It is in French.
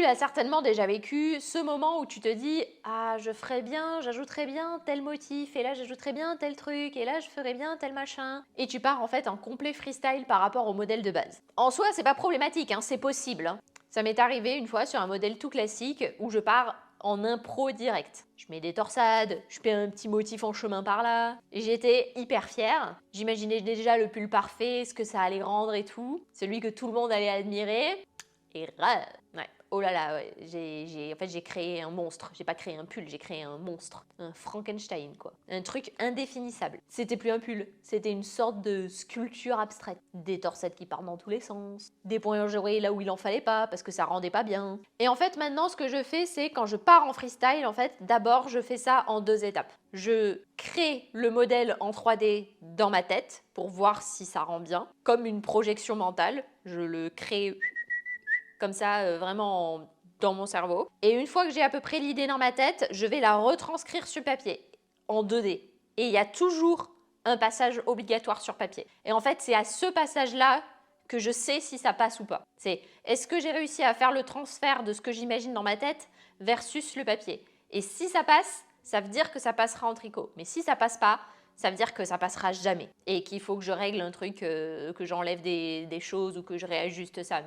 as certainement déjà vécu ce moment où tu te dis « Ah, je ferais bien, j'ajouterais bien tel motif, et là j'ajouterais bien tel truc, et là je ferais bien tel machin. » Et tu pars en fait en complet freestyle par rapport au modèle de base. En soi, c'est pas problématique, hein, c'est possible. Hein. Ça m'est arrivé une fois sur un modèle tout classique où je pars en impro direct. Je mets des torsades, je fais un petit motif en chemin par là. J'étais hyper fière. J'imaginais déjà le pull parfait, ce que ça allait rendre et tout. Celui que tout le monde allait admirer. Et ouais. Oh là là, ouais. En fait, j'ai créé un monstre. J'ai pas créé un pull, j'ai créé un monstre. Un Frankenstein, quoi. Un truc indéfinissable. C'était plus un pull, c'était une sorte de sculpture abstraite. Des torsettes qui partent dans tous les sens. Des points girés là où il en fallait pas, parce que ça rendait pas bien. Et en fait, maintenant, ce que je fais, c'est quand je pars en freestyle, en fait, d'abord, je fais ça en 2 étapes. Je crée le modèle en 3D dans ma tête pour voir si ça rend bien. Comme une projection mentale. Je le crée comme ça, vraiment dans mon cerveau. Et une fois que j'ai à peu près l'idée dans ma tête, je vais la retranscrire sur papier, en 2D. Et il y a toujours un passage obligatoire sur papier. Et en fait, c'est à ce passage-là que je sais si ça passe ou pas. C'est est-ce que j'ai réussi à faire le transfert de ce que j'imagine dans ma tête versus le papier. Et si ça passe, ça veut dire que ça passera en tricot. Mais si ça passe pas, ça veut dire que ça passera jamais. Et qu'il faut que je règle un truc, que j'enlève des choses ou que je réajuste ça.